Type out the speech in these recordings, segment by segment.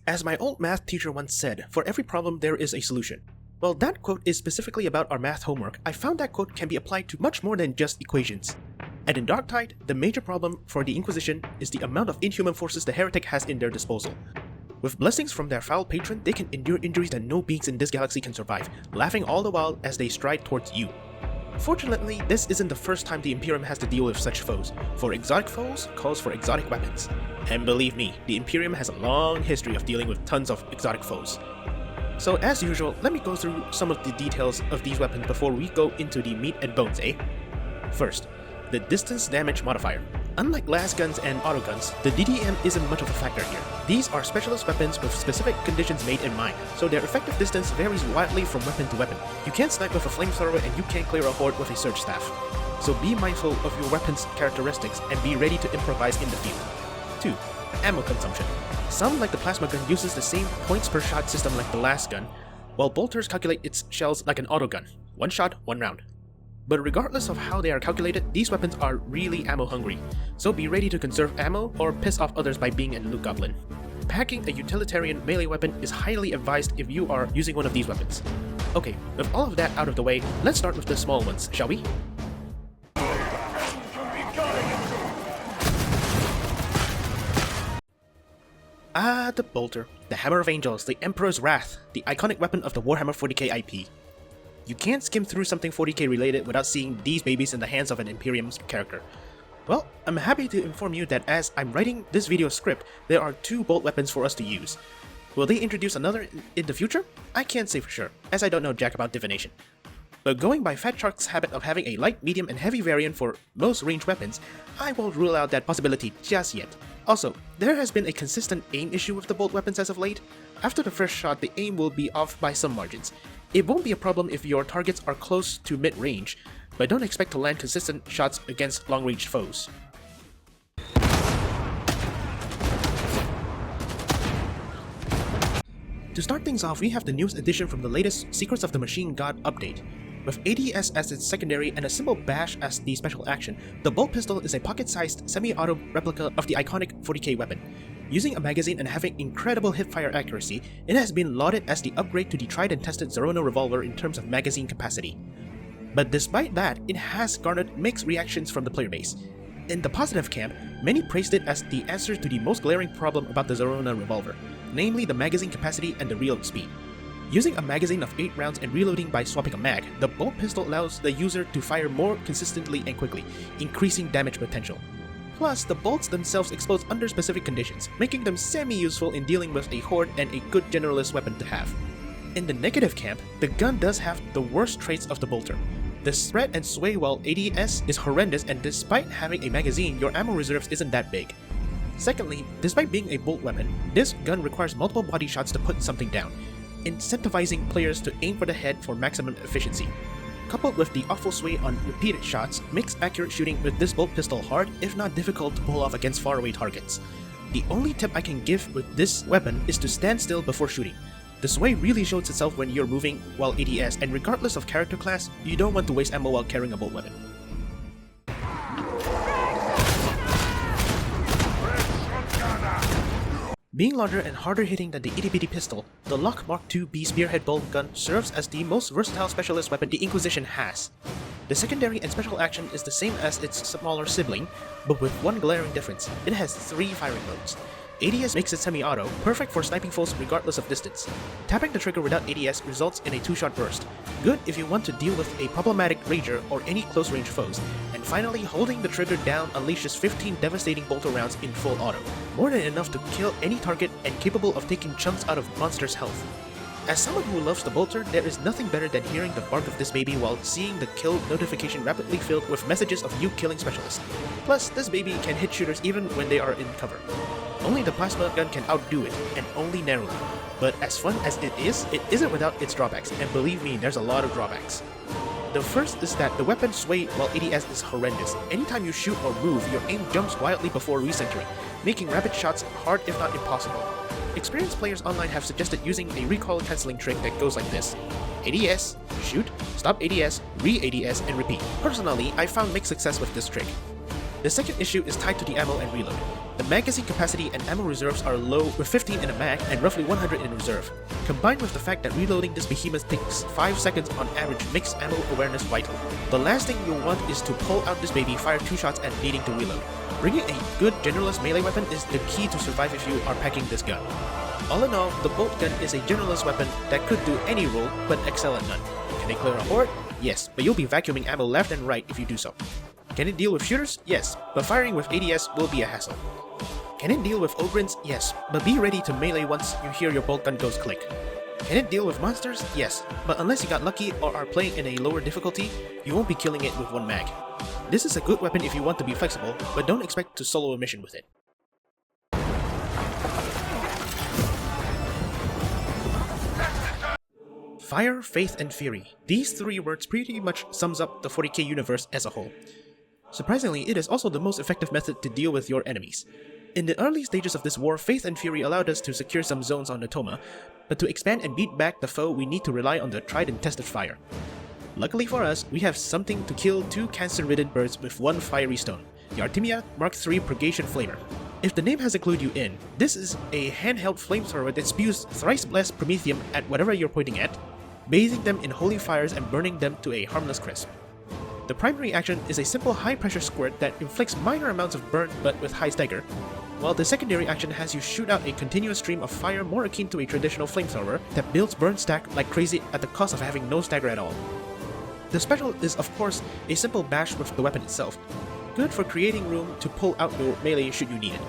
As my old math teacher once said, for every problem there is a solution. Well, that quote is specifically about our math homework. I found that quote can be applied to much more than just equations. And in Darktide, the major problem for the Inquisition is the amount of inhuman forces the heretic has in their disposal. With blessings from their foul patron, they can endure injuries that no beings in this galaxy can survive, laughing all the while as they stride towards you. Fortunately, this isn't the first time the Imperium has to deal with such foes, for exotic foes calls for exotic weapons. And believe me, the Imperium has a long history of dealing with tons of exotic foes. So as usual, let me go through some of the details of these weapons before we go into the meat and bones, eh? First, the distance damage modifier. Unlike lasguns and autoguns, the DDM isn't much of a factor here. These are specialist weapons with specific conditions made in mind, so their effective distance varies widely from weapon to weapon. You can't snipe with a flamethrower and you can't clear a horde with a surge staff. So be mindful of your weapon's characteristics and be ready to improvise in the field. 2. Ammo consumption. Some, like the plasma gun, uses the same points per shot system like the lasgun, while bolters calculate its shells like an autogun. 1 shot, 1 round. But regardless of how they are calculated, these weapons are really ammo hungry, so be ready to conserve ammo or piss off others by being a loot goblin. Packing a utilitarian melee weapon is highly advised if you are using one of these weapons. Okay, with all of that out of the way, let's start with the small ones, shall we? The bolter, the Hammer of Angels, the Emperor's Wrath, the iconic weapon of the Warhammer 40k IP. You can't skim through something 40k related without seeing these babies in the hands of an Imperium's character. Well, I'm happy to inform you that as I'm writing this video script, there are 2 bolt weapons for us to use. Will they introduce another in the future? I can't say for sure, as I don't know jack about divination. But going by Fat Shark's habit of having a light, medium, and heavy variant for most ranged weapons, I won't rule out that possibility just yet. Also, there has been a consistent aim issue with the bolt weapons as of late. After the first shot, the aim will be off by some margins. It won't be a problem if your targets are close to mid-range, but don't expect to land consistent shots against long-range foes. To start things off, we have the newest addition from the latest Secrets of the Machine God update. With ADS as its secondary and a simple bash as the special action, the bolt pistol is a pocket-sized semi-auto replica of the iconic 40k weapon. Using a magazine and having incredible hipfire accuracy, it has been lauded as the upgrade to the tried and tested Zerona revolver in terms of magazine capacity. But despite that, it has garnered mixed reactions from the player base. In the positive camp, many praised it as the answer to the most glaring problem about the Zerona revolver, namely the magazine capacity and the reload speed. Using a magazine of 8 rounds and reloading by swapping a mag, the bolt pistol allows the user to fire more consistently and quickly, increasing damage potential. Plus, the bolts themselves explode under specific conditions, making them semi-useful in dealing with a horde and a good generalist weapon to have. In the negative camp, the gun does have the worst traits of the bolter. The spread and sway while ADS is horrendous, and despite having a magazine, your ammo reserves isn't that big. Secondly, despite being a bolt weapon, this gun requires multiple body shots to put something down, incentivizing players to aim for the head for maximum efficiency. Coupled with the awful sway on repeated shots, makes accurate shooting with this bolt pistol hard, if not difficult, to pull off against faraway targets. The only tip I can give with this weapon is to stand still before shooting. The sway really shows itself when you're moving while ADS, and regardless of character class, you don't want to waste ammo while carrying a bolt weapon. Being larger and harder hitting than the itty-bitty pistol, the Lock Mark II-B Spearhead Bolt Gun serves as the most versatile specialist weapon the Inquisition has. The secondary and special action is the same as its smaller sibling, but with one glaring difference: it has 3 firing modes. ADS makes it semi-auto, perfect for sniping foes regardless of distance. Tapping the trigger without ADS results in a 2-shot burst, good if you want to deal with a problematic rager or any close-range foes. And finally, holding the trigger down unleashes 15 devastating bolter rounds in full auto, more than enough to kill any target and capable of taking chunks out of monsters' health. As someone who loves the bolter, there is nothing better than hearing the bark of this baby while seeing the kill notification rapidly filled with messages of you killing specialists. Plus, this baby can hit shooters even when they are in cover. Only the plasma gun can outdo it, and only narrowly. But as fun as it isn't without its drawbacks, and believe me, there's a lot of drawbacks. The first is that the weapon sway while ADS is horrendous. Anytime you shoot or move, your aim jumps wildly before recentering, making rapid shots hard if not impossible. Experienced players online have suggested using a recoil cancelling trick that goes like this: ADS, shoot, stop ADS, re-ADS, and repeat. Personally, I found mixed success with this trick. The second issue is tied to the ammo and reload. The magazine capacity and ammo reserves are low with 15 in a mag and roughly 100 in reserve. Combined with the fact that reloading this behemoth takes 5 seconds on average makes ammo awareness vital. The last thing you'll want is to pull out this baby, fire 2 shots and needing to reload. Bringing a good generalist melee weapon is the key to survive if you are packing this gun. All in all, the bolt gun is a generalist weapon that could do any role but excel at none. Can it clear a horde? Yes, but you'll be vacuuming ammo left and right if you do so. Can it deal with shooters? Yes, but firing with ADS will be a hassle. Can it deal with ogrins? Yes, but be ready to melee once you hear your bolt gun goes click. Can it deal with monsters? Yes, but unless you got lucky or are playing in a lower difficulty, you won't be killing it with 1 mag. This is a good weapon if you want to be flexible, but don't expect to solo a mission with it. Fire, Faith, and Fury. These 3 words pretty much sums up the 40k universe as a whole. Surprisingly, it is also the most effective method to deal with your enemies. In the early stages of this war, Faith and Fury allowed us to secure some zones on Atoma, but to expand and beat back the foe we need to rely on the tried and tested fire. Luckily for us, we have something to kill 2 cancer-ridden birds with 1 fiery stone, the Artemia Mark III Purgation Flamer. If the name hasn't clued you in, this is a handheld flamethrower that spews thrice-blessed promethium at whatever you're pointing at, bathing them in holy fires and burning them to a harmless crisp. The primary action is a simple high-pressure squirt that inflicts minor amounts of burn but with high stagger, while the secondary action has you shoot out a continuous stream of fire more akin to a traditional flamethrower that builds burn stack like crazy at the cost of having no stagger at all. The special is of course a simple bash with the weapon itself, good for creating room to pull out your melee should you need it.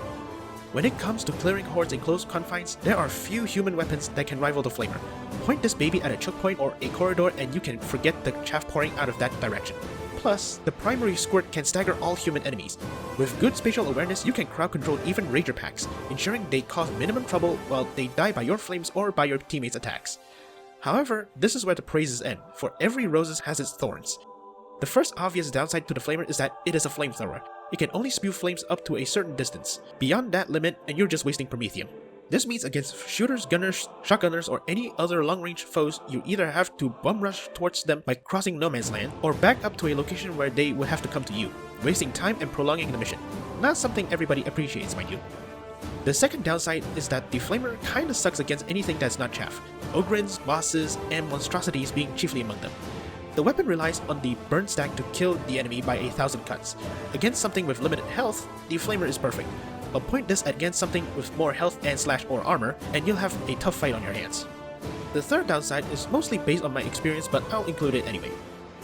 When it comes to clearing hordes in close confines, there are few human weapons that can rival the Flamer. Point this baby at a choke point or a corridor and you can forget the chaff pouring out of that direction. Plus, the primary squirt can stagger all human enemies. With good spatial awareness, you can crowd control even Rager packs, ensuring they cause minimum trouble while they die by your flames or by your teammates' attacks. However, this is where the praises end, for every rose has its thorns. The first obvious downside to the Flamer is that it is a flamethrower. It can only spew flames up to a certain distance. Beyond that limit, and you're just wasting promethium. This means against shooters, gunners, shotgunners, or any other long-range foes, you either have to bum rush towards them by crossing no man's land, or back up to a location where they would have to come to you, wasting time and prolonging the mission. Not something everybody appreciates, mind you. The second downside is that the Flamer kinda sucks against anything that's not chaff, ogrins, bosses, and monstrosities being chiefly among them. The weapon relies on the burn stack to kill the enemy by 1,000 cuts. Against something with limited health, the Flamer is perfect. But point this against something with more health and / armor, and you'll have a tough fight on your hands. The third downside is mostly based on my experience, but I'll include it anyway.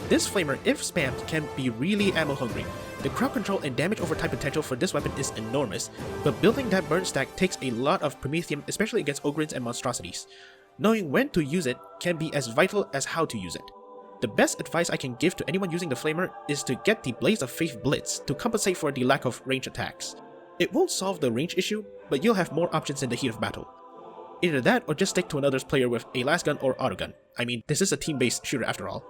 This Flamer, if spammed, can be really ammo hungry. The crowd control and damage over time potential for this weapon is enormous, but building that burn stack takes a lot of promethium, especially against ogrins and monstrosities. Knowing when to use it can be as vital as how to use it. The best advice I can give to anyone using the Flamer is to get the Blaze of Faith Blitz to compensate for the lack of range attacks. It won't solve the range issue, but you'll have more options in the heat of battle. Either that or just stick to another player with a lasgun or autogun. I mean, this is a team-based shooter after all.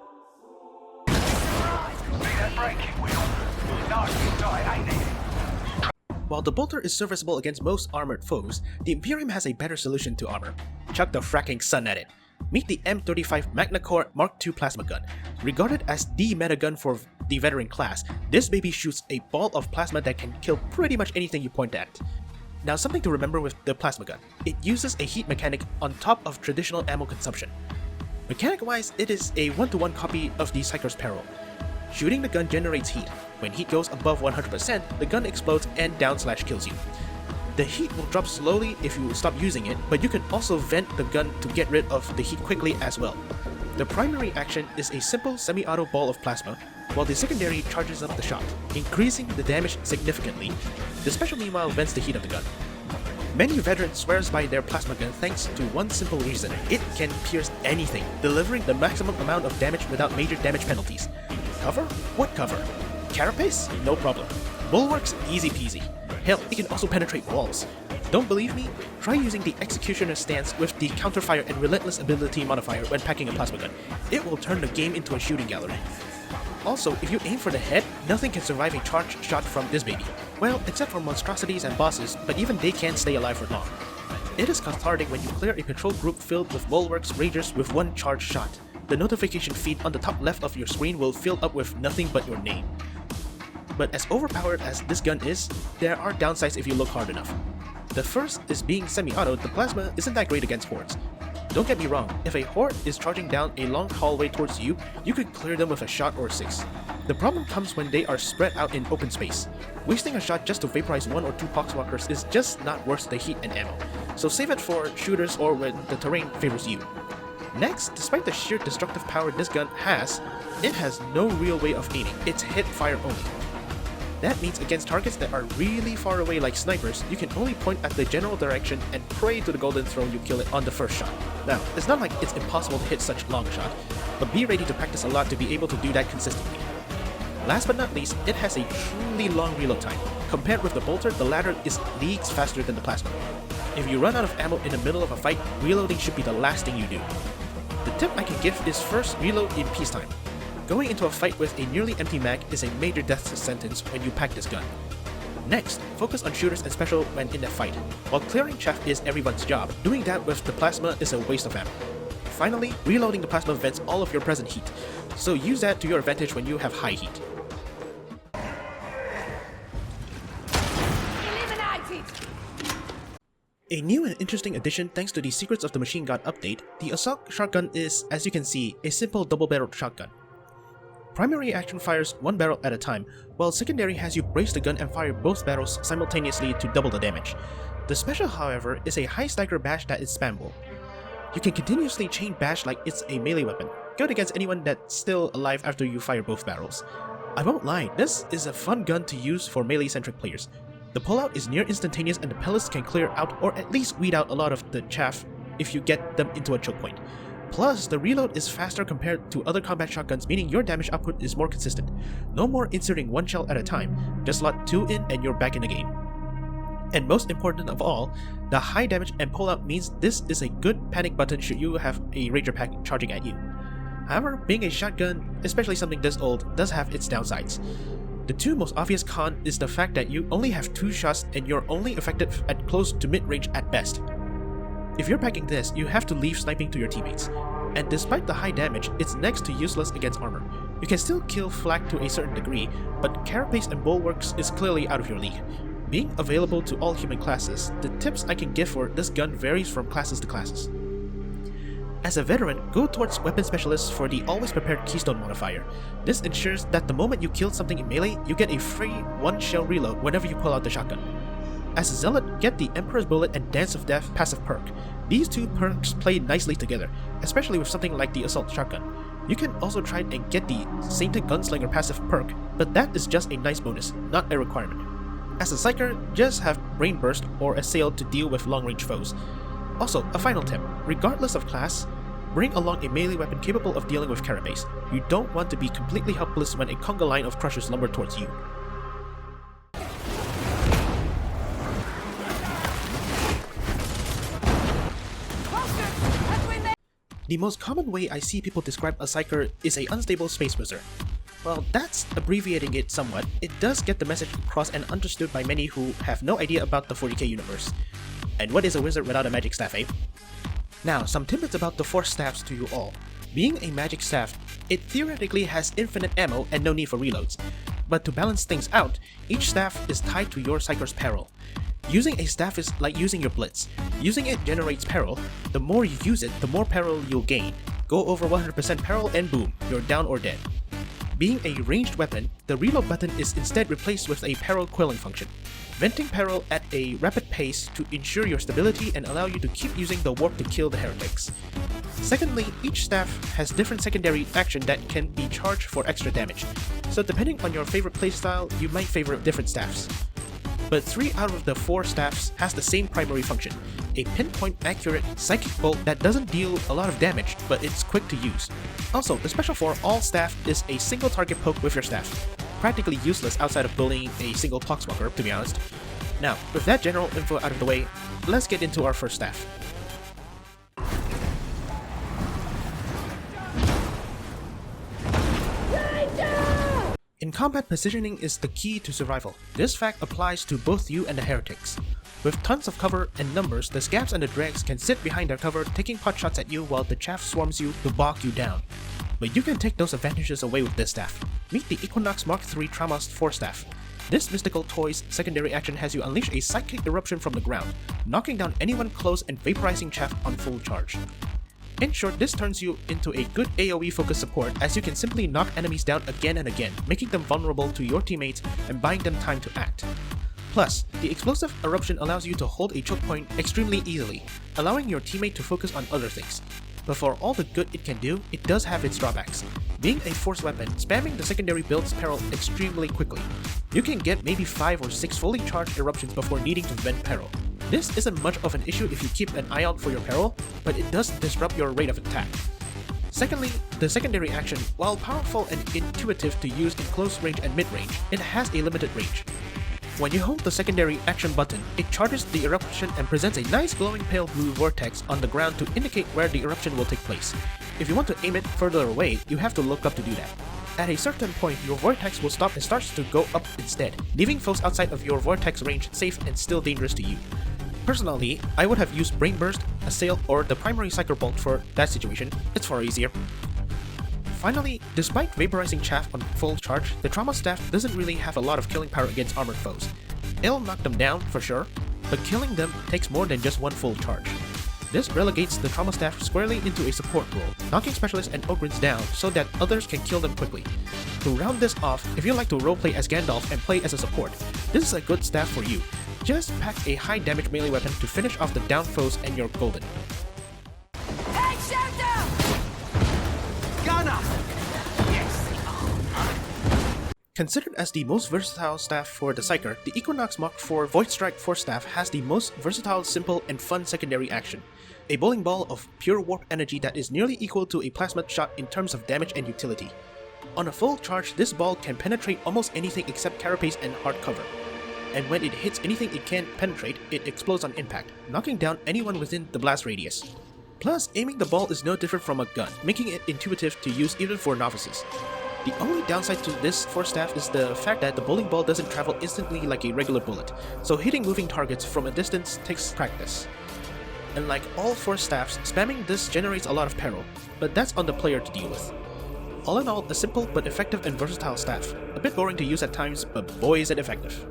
While the bolter is serviceable against most armored foes, the Imperium has a better solution to armor. Chuck the fracking sun at it. Meet the M35 Magna Core Mark II plasma gun. Regarded as the meta gun for the veteran class, this baby shoots a ball of plasma that can kill pretty much anything you point at. Now, something to remember with the plasma gun, it uses a heat mechanic on top of traditional ammo consumption. Mechanic-wise, it is a 1-to-1 copy of the Psyker's Peril. Shooting the gun generates heat. When heat goes above 100%, the gun explodes and down/kills you. The heat will drop slowly if you stop using it, but you can also vent the gun to get rid of the heat quickly as well. The primary action is a simple semi-auto ball of plasma, while the secondary charges up the shot, increasing the damage significantly. The special meanwhile vents the heat of the gun. Many veterans swears by their plasma gun thanks to one simple reason: it can pierce anything, delivering the maximum amount of damage without major damage penalties. Cover? What cover? Carapace? No problem. Bulwarks? Easy peasy. Hell, it can also penetrate walls. Don't believe me? Try using the Executioner stance with the counterfire and relentless ability modifier when packing a plasma gun. It will turn the game into a shooting gallery. Also, if you aim for the head, nothing can survive a charged shot from this baby. Well, except for monstrosities and bosses, but even they can't stay alive for long. It is cathartic when you clear a control group filled with bulwarks ragers with one charged shot. The notification feed on the top left of your screen will fill up with nothing but your name. but as overpowered as this gun is, there are downsides if you look hard enough. The first is being semi-auto, the plasma isn't that great against hordes. Don't get me wrong, if a horde is charging down a long hallway towards you, you could clear them with a shot or 6. The problem comes when they are spread out in open space. Wasting a shot just to vaporize 1 or 2 poxwalkers is just not worth the heat and ammo, so save it for shooters or when the terrain favors you. Next, despite the sheer destructive power this gun has, it has no real way of aiming, it's hit fire only. That means against targets that are really far away like snipers, you can only point at the general direction and pray to the golden throne you kill it on the first shot. Now, it's not like it's impossible to hit such long shot, but be ready to practice a lot to be able to do that consistently. Last but not least, it has a truly long reload time. Compared with the bolter, the latter is leagues faster than the plasma. If you run out of ammo in the middle of a fight, reloading should be the last thing you do. The tip I can give is first reload in peacetime. Going into a fight with a nearly empty mag is a major death sentence when you pack this gun. Next, focus on shooters and special when in a fight. While clearing chaff is everyone's job, doing that with the plasma is a waste of ammo. Finally, reloading the plasma vents all of your present heat, so use that to your advantage when you have high heat. A new and interesting addition thanks to the Secrets of the Machine God update, the Assault Shotgun is, as you can see, a simple double-barreled shotgun. Primary action fires one barrel at a time, while secondary has you brace the gun and fire both barrels simultaneously to double the damage. The special, however, is a high stagger bash that is spammable. You can continuously chain bash like it's a melee weapon, good against anyone that's still alive after you fire both barrels. I won't lie, this is a fun gun to use for melee-centric players. The pullout is near instantaneous and the pellets can clear out or at least weed out a lot of the chaff if you get them into a choke point. Plus, the reload is faster compared to other combat shotguns, meaning your damage output is more consistent. No more inserting one shell at a time, just slot 2 in and you're back in the game. And most important of all, the high damage and pullout means this is a good panic button should you have a Ranger pack charging at you. However, being a shotgun, especially something this old, does have its downsides. The two most obvious cons is the fact that you only have 2 shots and you're only effective at close to mid-range at best. If you're packing this, you have to leave sniping to your teammates. And despite the high damage, it's next to useless against armor. You can still kill flak to a certain degree, but carapace and bulwarks is clearly out of your league. Being available to all human classes, the tips I can give for this gun varies from classes to classes. As a veteran, go towards weapon specialists for the always prepared keystone modifier. This ensures that the moment you kill something in melee, you get a free 1 shell reload whenever you pull out the shotgun. As a zealot, get the Emperor's Bullet and Dance of Death passive perk. These 2 perks play nicely together, especially with something like the Assault Shotgun. You can also try and get the Sainted Gunslinger passive perk, but that is just a nice bonus, not a requirement. As a Psyker, just have Brain Burst or Assail to deal with long-range foes. Also, a final tip, regardless of class, bring along a melee weapon capable of dealing with carapace. You don't want to be completely helpless when a conga line of crushers lumber towards you. The most common way I see people describe a Psyker is a unstable space wizard. Well, that's abbreviating it somewhat. It does get the message across and understood by many who have no idea about the 40k universe. And what is a wizard without a magic staff, eh? Now, some tidbits about the Force staffs to you all. Being a magic staff, it theoretically has infinite ammo and no need for reloads. But to balance things out, each staff is tied to your Psyker's peril. Using a staff is like using your blitz. Using it generates peril. The more you use it, the more peril you'll gain. Go over 100% peril and boom, you're down or dead. Being a ranged weapon, the reload button is instead replaced with a peril quelling function. Venting peril at a rapid pace to ensure your stability and allow you to keep using the warp to kill the heretics. Secondly, each staff has different secondary action that can be charged for extra damage, so depending on your favorite playstyle, you might favor different staffs. But 3 out of the 4 staffs has the same primary function, a pinpoint accurate psychic bolt that doesn't deal a lot of damage, but it's quick to use. Also, the special for all staff is a single target poke with your staff. Practically useless outside of bullying a single poxwalker, to be honest. Now, with that general info out of the way, let's get into our first staff. In combat, positioning is the key to survival. This fact applies to both you and the heretics. With tons of cover and numbers, the scabs and the dregs can sit behind their cover taking pot shots at you while the chaff swarms you to bog you down. but you can take those advantages away with this staff. Meet the Equinox Mark III Traumast Force Staff. This mystical toy's secondary action has you unleash a psychic eruption from the ground, knocking down anyone close and vaporizing chaff on full charge. In short, this turns you into a good AoE focused support as you can simply knock enemies down again and again, making them vulnerable to your teammates and buying them time to act. Plus, the explosive eruption allows you to hold a choke point extremely easily, allowing your teammate to focus on other things. But for all the good it can do, it does have its drawbacks. Being a force weapon, spamming the secondary builds peril extremely quickly. You can get maybe 5 or 6 fully charged eruptions before needing to vent peril. This isn't much of an issue if you keep an eye out for your peril, but it does disrupt your rate of attack. Secondly, the secondary action, while powerful and intuitive to use in close range and mid-range, it has a limited range. When you hold the secondary action button, it charges the eruption and presents a nice glowing pale blue vortex on the ground to indicate where the eruption will take place. If you want to aim it further away, you have to look up to do that. At a certain point, your vortex will stop and starts to go up instead, leaving foes outside of your vortex range safe and still dangerous to you. Personally, I would have used Brain Burst, Assail, or the primary Psyker Bolt for that situation. It's far easier. Finally, despite vaporizing chaff on full charge, the Trauma Staff doesn't really have a lot of killing power against armored foes. It'll knock them down for sure, but killing them takes more than just one full charge. This relegates the Trauma Staff squarely into a support role, knocking specialists and Ogryns down so that others can kill them quickly. To round this off, if you like to roleplay as Gandalf and play as a support, this is a good staff for you. Just pack a high damage melee weapon to finish off the down foes and you're golden. Hey, Shelter! Gunner! Considered as the most versatile staff for the Psyker, the Equinox Mark IV Voidstrike Force Staff has the most versatile, simple, and fun secondary action. A bowling ball of pure warp energy that is nearly equal to a plasma shot in terms of damage and utility. On a full charge, this ball can penetrate almost anything except carapace and hard cover. And when it hits anything it can penetrate, it explodes on impact, knocking down anyone within the blast radius. Plus, aiming the ball is no different from a gun, making it intuitive to use even for novices. The only downside to this Force Staff is the fact that the bowling ball doesn't travel instantly like a regular bullet, so hitting moving targets from a distance takes practice. And like all Force Staffs, spamming this generates a lot of peril, but that's on the player to deal with. All in all, a simple but effective and versatile staff. A bit boring to use at times, but boy is it effective.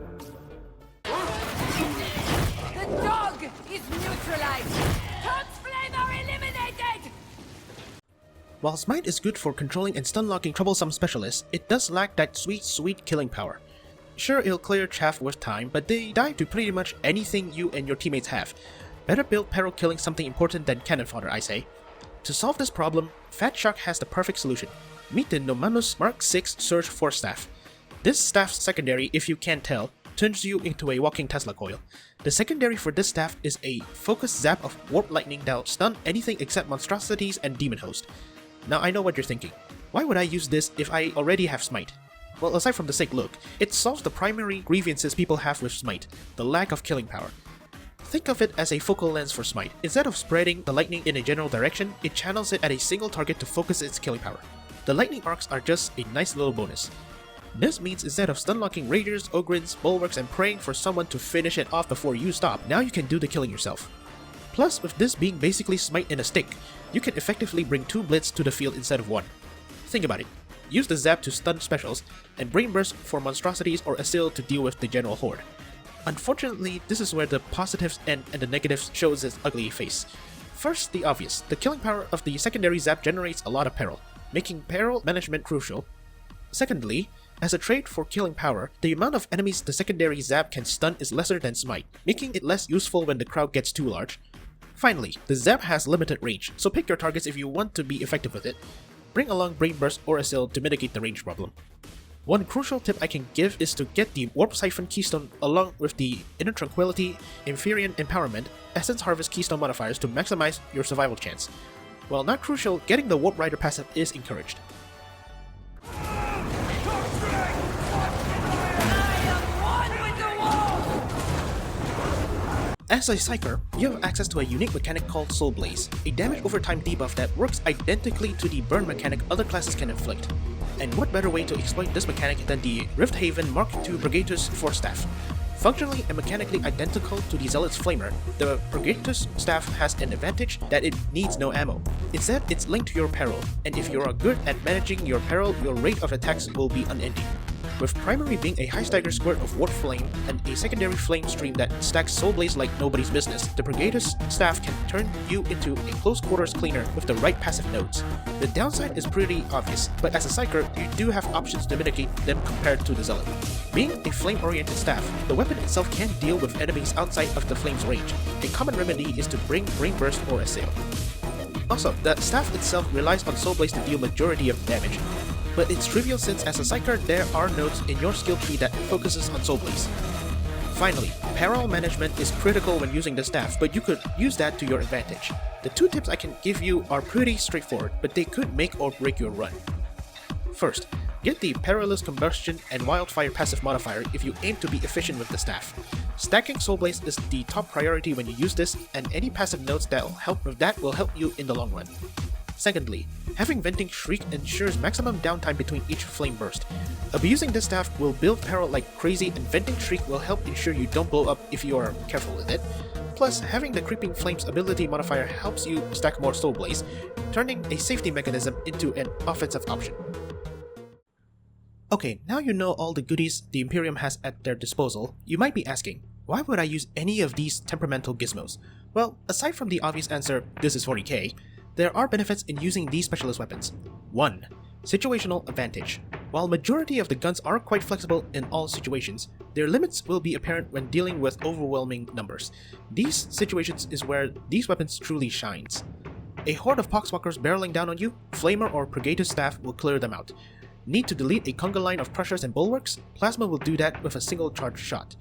The dog is neutralized! Toad's flame are eliminated! While Smite is good for controlling and stun-locking troublesome specialists, it does lack that sweet killing power. Sure, it'll clear chaff with time, but they die to pretty much anything you and your teammates have. Better build peril killing something important than cannon fodder, I say. To solve this problem, Fat Shark has the perfect solution. Meet the Nomanus Mark VI Surge Force Staff. This staff's secondary, if you can't tell, turns you into a walking Tesla coil. The secondary for this staff is a focused zap of warp lightning that'll stun anything except monstrosities and demon host. Now I know what you're thinking. Why would I use this if I already have Smite? Well, aside from the sick look, it solves the primary grievances people have with Smite, the lack of killing power. Think of it as a focal lens for Smite. Instead of spreading the lightning in a general direction, it channels it at a single target to focus its killing power. The lightning arcs are just a nice little bonus. This means instead of stun-locking Ragers, Ogryns, Bulwarks, and praying for someone to finish it off before you stop, now you can do the killing yourself. Plus, with this being basically Smite in a stick, you can effectively bring 2 Blitz to the field instead of 1. Think about it. Use the Zap to stun specials, and Brain Burst for monstrosities or Assail to deal with the general horde. Unfortunately, this is where the positives and the negatives shows its ugly face. First, the obvious. The killing power of the secondary Zap generates a lot of peril, making peril management crucial. Secondly, as a trait for killing power, the amount of enemies the secondary Zap can stun is lesser than Smite, making it less useful when the crowd gets too large. Finally, the Zap has limited range, so pick your targets if you want to be effective with it. Bring along Brain Burst or Assail to mitigate the range problem. One crucial tip I can give is to get the Warp Siphon Keystone along with the Inner Tranquility, Inferior Empowerment, Essence Harvest Keystone modifiers to maximize your survival chance. While not crucial, getting the Warp Rider passive is encouraged. As a Psyker, you have access to a unique mechanic called Soulblaze, a damage over time debuff that works identically to the burn mechanic other classes can inflict. And what better way to exploit this mechanic than the Rifthaven Mark II Purgatus Force Staff? Functionally and mechanically identical to the Zealot's Flamer, the Purgatus staff has an advantage that it needs no ammo. Instead, it's linked to your peril, and if you are good at managing your peril, your rate of attacks will be unending. With primary being a high stagger squirt of warp flame and a secondary flame stream that stacks Soulblaze like nobody's business, the Purgatus staff can turn you into a close quarters cleaner with the right passive nodes. The downside is pretty obvious, but as a Psyker, you do have options to mitigate them compared to the Zealot. Being a flame-oriented staff, the weapon itself can deal with enemies outside of the flame's range. A common remedy is to bring Brain Burst or Assail. Also, the staff itself relies on Soulblaze to deal majority of damage, but it's trivial since as a Psyker there are nodes in your skill tree that focuses on Soulblaze. Finally, peril management is critical when using the staff, but you could use that to your advantage. The two tips I can give you are pretty straightforward, but they could make or break your run. First, get the Perilous Combustion and Wildfire passive modifier if you aim to be efficient with the staff. Stacking Soulblaze is the top priority when you use this, and any passive nodes that'll help with that will help you in the long run. Secondly, having Venting Shriek ensures maximum downtime between each flame burst. Abusing this staff will build peril like crazy, and Venting Shriek will help ensure you don't blow up if you are careful with it. Plus, having the Creeping Flames ability modifier helps you stack more Soulblaze, turning a safety mechanism into an offensive option. Okay, now you know all the goodies the Imperium has at their disposal, you might be asking, why would I use any of these temperamental gizmos? Well, aside from the obvious answer, this is 40k, there are benefits in using these specialist weapons. 1. Situational advantage. While majority of the guns are quite flexible in all situations, their limits will be apparent when dealing with overwhelming numbers. These situations is where these weapons truly shines. A horde of Poxwalkers barreling down on you, Flamer or Purgatus staff will clear them out. Need to delete a conga line of crushers and bulwarks? Plasma will do that with a single charge shot.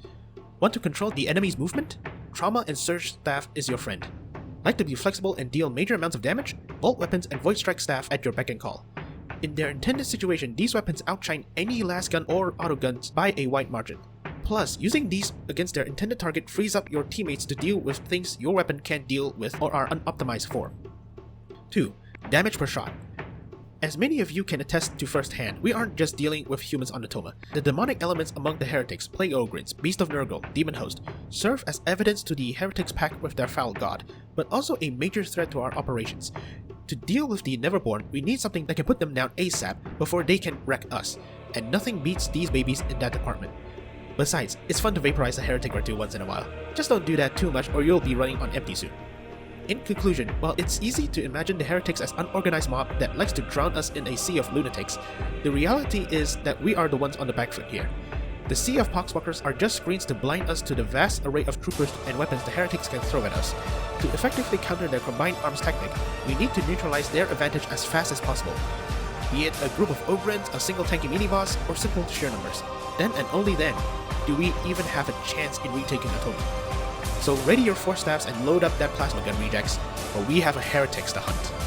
Want to control the enemy's movement? Trauma and Surge staff is your friend. Like to be flexible and deal major amounts of damage? Bolt weapons and voidstrike staff at your beck and call. In their intended situation, these weapons outshine any las gun or autoguns by a wide margin. Plus, using these against their intended target frees up your teammates to deal with things your weapon can't deal with or are unoptimized for. 2. Damage per shot. As many of you can attest to firsthand, we aren't just dealing with humans on Atoma. The demonic elements among the Heretics, Plague Ogryns, Beast of Nurgle, Demon Host, serve as evidence to the Heretics pact with their foul god, but also a major threat to our operations. To deal with the Neverborn, we need something that can put them down ASAP before they can wreck us, and nothing beats these babies in that department. Besides, it's fun to vaporize a heretic or two once in a while. Just don't do that too much or you'll be running on empty soon. In conclusion, while it's easy to imagine the Heretics as unorganized mob that likes to drown us in a sea of lunatics, the reality is that we are the ones on the back foot here. The sea of Poxwalkers are just screens to blind us to the vast array of troopers and weapons the Heretics can throw at us. To effectively counter their combined arms tactic, we need to neutralize their advantage as fast as possible. Be it a group of Ogryns, a single tanky mini-boss, or simple sheer numbers. Then and only then do we even have a chance in retaking Atoma. So ready your force staffs and load up that plasma gun rejects, for we have a Heretics to hunt.